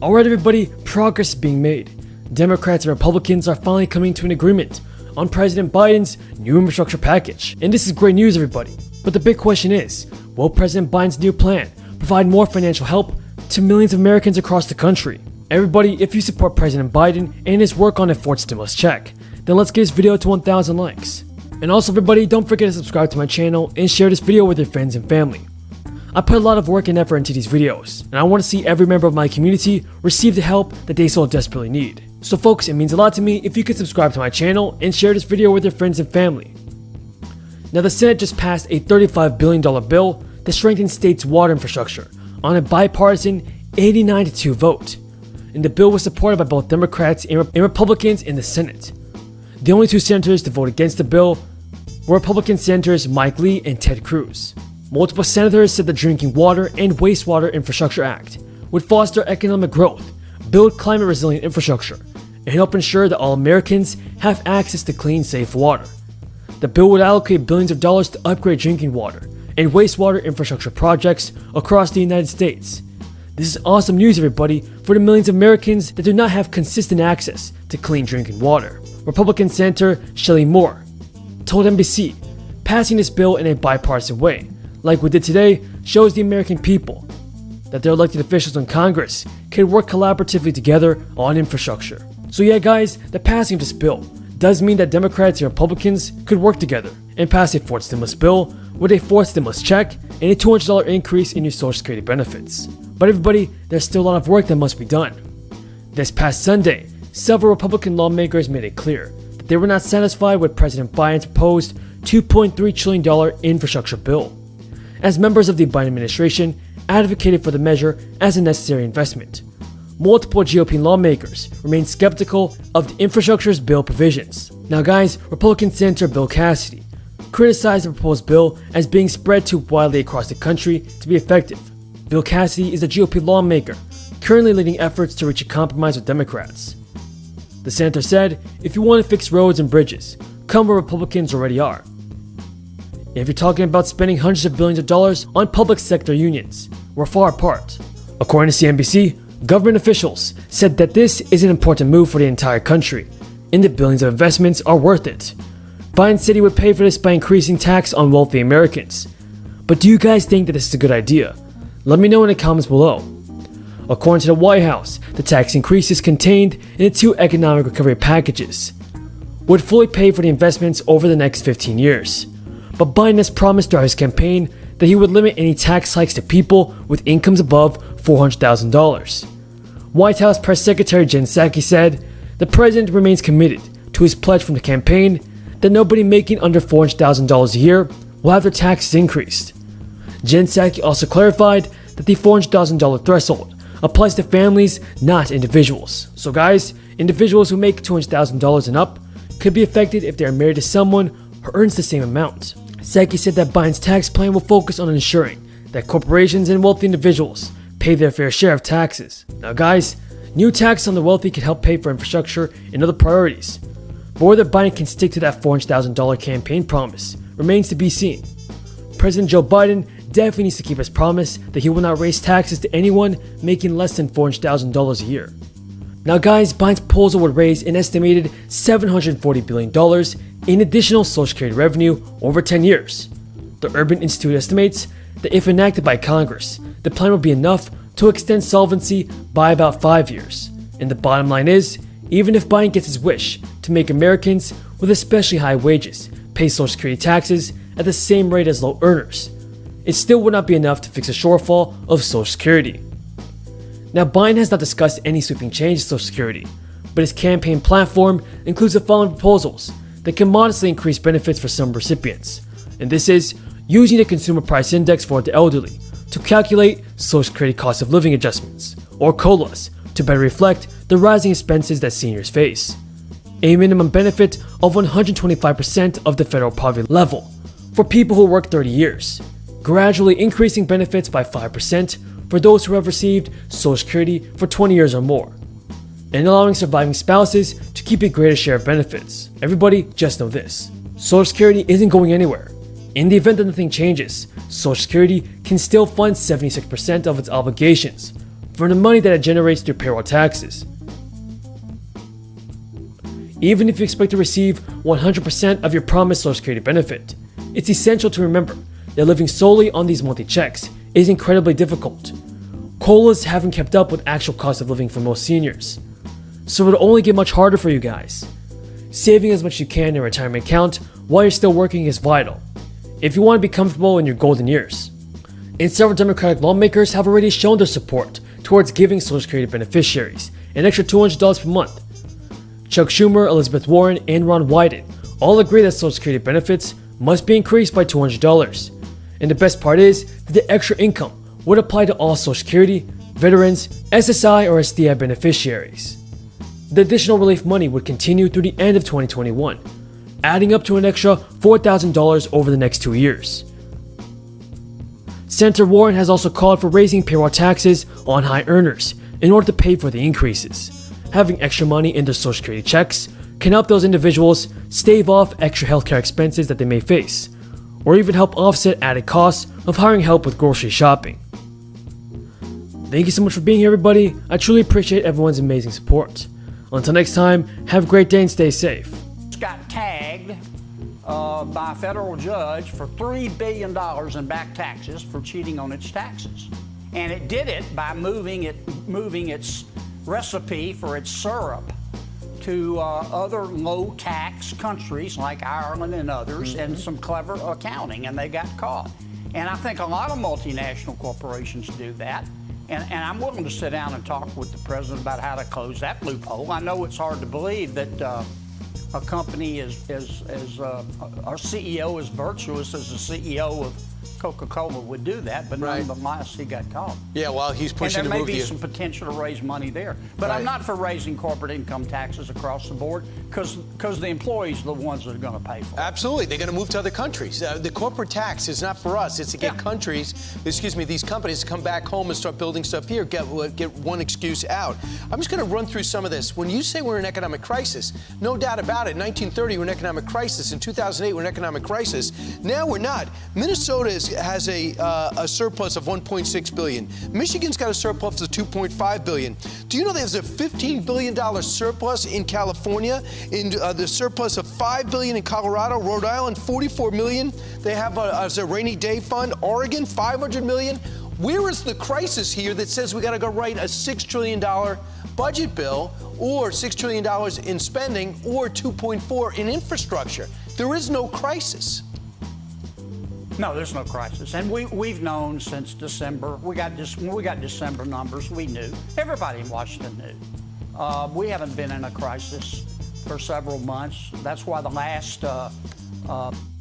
Alright everybody, progress is being made. Democrats and Republicans are finally coming to an agreement on President Biden's new infrastructure package. And this is great news everybody. But the big question is, will President Biden's new plan provide more financial help to millions of Americans across the country? Everybody, if you support President Biden and his work on a fourth stimulus check, then let's get this video to 1,000 likes. And also everybody, don't forget to subscribe to my channel and share this video with your friends and family. I put a lot of work and effort into these videos, and I want to see every member of my community receive the help that they so desperately need. So folks, it means a lot to me if you could subscribe to my channel and share this video with your friends and family. Now the Senate just passed a $35 billion bill to strengthen states' water infrastructure on a bipartisan 89-2 vote. And the bill was supported by both Democrats and Republicans in the Senate. The only two senators to vote against the bill were Republican Senators Mike Lee and Ted Cruz. Multiple senators said the Drinking Water and Wastewater Infrastructure Act would foster economic growth, build climate-resilient infrastructure, and help ensure that all Americans have access to clean, safe water. The bill would allocate billions of dollars to upgrade drinking water and wastewater infrastructure projects across the United States. This is awesome news, everybody, for the millions of Americans that do not have consistent access to clean drinking water. Republican Senator Shelley Moore told NBC, passing this bill in a bipartisan way, like we did today, shows the American people that their elected officials in Congress can work collaboratively together on infrastructure. So yeah guys, the passing of this bill does mean that Democrats and Republicans could work together and pass a fourth stimulus bill with a fourth stimulus check and a $200 increase in your Social Security benefits. But everybody, there's still a lot of work that must be done. This past Sunday, several Republican lawmakers made it clear that they were not satisfied with President Biden's proposed $2.3 trillion infrastructure bill, as members of the Biden administration advocated for the measure as a necessary investment. Multiple GOP lawmakers remain skeptical of the infrastructure's bill provisions. Now guys, Republican Senator Bill Cassidy criticized the proposed bill as being spread too widely across the country to be effective. Bill Cassidy is a GOP lawmaker currently leading efforts to reach a compromise with Democrats. The senator said, "If you want to fix roads and bridges, come where Republicans already are. If you're talking about spending hundreds of billions of dollars on public sector unions, we're far apart." According to CNBC, government officials said that this is an important move for the entire country, and the billions of investments are worth it. Biden said he would pay for this by increasing tax on wealthy Americans. But do you guys think that this is a good idea? Let me know in the comments below. According to the White House, the tax increases contained in the two economic recovery packages would fully pay for the investments over the next 15 years. But Biden has promised throughout his campaign that he would limit any tax hikes to people with incomes above $400,000. White House Press Secretary Jen Psaki said the president remains committed to his pledge from the campaign that nobody making under $400,000 a year will have their taxes increased. Jen Psaki also clarified that the $400,000 threshold applies to families, not individuals. So guys, individuals who make $200,000 and up could be affected if they are married to someone who earns the same amount. Psaki said that Biden's tax plan will focus on ensuring that corporations and wealthy individuals pay their fair share of taxes. Now guys, new taxes on the wealthy could help pay for infrastructure and other priorities. But whether Biden can stick to that $400,000 campaign promise remains to be seen. President Joe Biden definitely needs to keep his promise that he will not raise taxes to anyone making less than $400,000 a year. Now guys, Biden's proposal would raise an estimated $740 billion in additional Social Security revenue over 10 years. The Urban Institute estimates that if enacted by Congress, the plan would be enough to extend solvency by about 5 years. And the bottom line is, even if Biden gets his wish to make Americans with especially high wages pay Social Security taxes at the same rate as low earners, it still would not be enough to fix a shortfall of Social Security. Now Biden has not discussed any sweeping changes to Social Security, but his campaign platform includes the following proposals that can modestly increase benefits for some recipients. And this is using the Consumer Price Index for the elderly to calculate Social Security cost of living adjustments, or COLAs, to better reflect the rising expenses that seniors face. A minimum benefit of 125% of the federal poverty level for people who work 30 years, gradually increasing benefits by 5% for those who have received Social Security for 20 years or more, and allowing surviving spouses to keep a greater share of benefits. Everybody, just know this: Social Security isn't going anywhere. In the event that nothing changes, Social Security can still fund 76% of its obligations from the money that it generates through payroll taxes. Even if you expect to receive 100% of your promised Social Security benefit, it's essential to remember that living solely on these monthly checks is incredibly difficult. COLAs haven't kept up with actual cost of living for most seniors, so it'll only get much harder for you guys. Saving as much as you can in a retirement account while you're still working is vital, if you want to be comfortable in your golden years. And several Democratic lawmakers have already shown their support towards giving Social Security beneficiaries an extra $200 per month. Chuck Schumer, Elizabeth Warren, and Ron Wyden all agree that Social Security benefits must be increased by $200. And the best part is that the extra income would apply to all Social Security, veterans, SSI, or SDI beneficiaries. The additional relief money would continue through the end of 2021, adding up to an extra $4,000 over the next 2 years. Senator Warren has also called for raising payroll taxes on high earners in order to pay for the increases. Having extra money in their Social Security checks can help those individuals stave off extra healthcare expenses that they may face, or even help offset added costs of hiring help with grocery shopping. Thank you so much for being here, everybody. I truly appreciate everyone's amazing support. Until next time, have a great day and stay safe. Got tagged by a federal judge for $3 billion in back taxes for cheating on its taxes. And it did it by moving its recipe for its syrup to other low-tax countries like Ireland and others, and some clever accounting, and they got caught. And I think a lot of multinational corporations do that. And I'm willing to sit down and talk with the president about how to close that loophole. I know it's hard to believe that a company our CEO is virtuous as the CEO of Coca-Cola would do that, but nonetheless, he got caught. Yeah, well, he's pushing to move And there may be some potential to raise money there. But I'm not for raising corporate income taxes across the board, because the employees are the ones that are going to pay for it. Absolutely. They're going to move to other countries. The corporate tax is not for us. It's to get these companies to come back home and start building stuff here, get one excuse out. I'm just going to run through some of this. When you say we're in economic crisis, no doubt about it. In 1930, we're in economic crisis. In 2008, we're in economic crisis. Now we're not. Minnesota has a surplus of $1.6 billion. Michigan's got a surplus of $2.5 billion. Do you know there's a $15 billion surplus in California? In the surplus of $5 billion in Colorado, Rhode Island, $44 million. They have as a rainy day fund. Oregon, $500 million. Where is the crisis here that says we got to go write a $6 trillion budget bill, or $6 trillion in spending, or $2.4 in infrastructure? There is no crisis. No, there's no crisis, and we've known since December. When we got December numbers, we knew. Everybody in Washington knew. We haven't been in a crisis for several months. That's why the last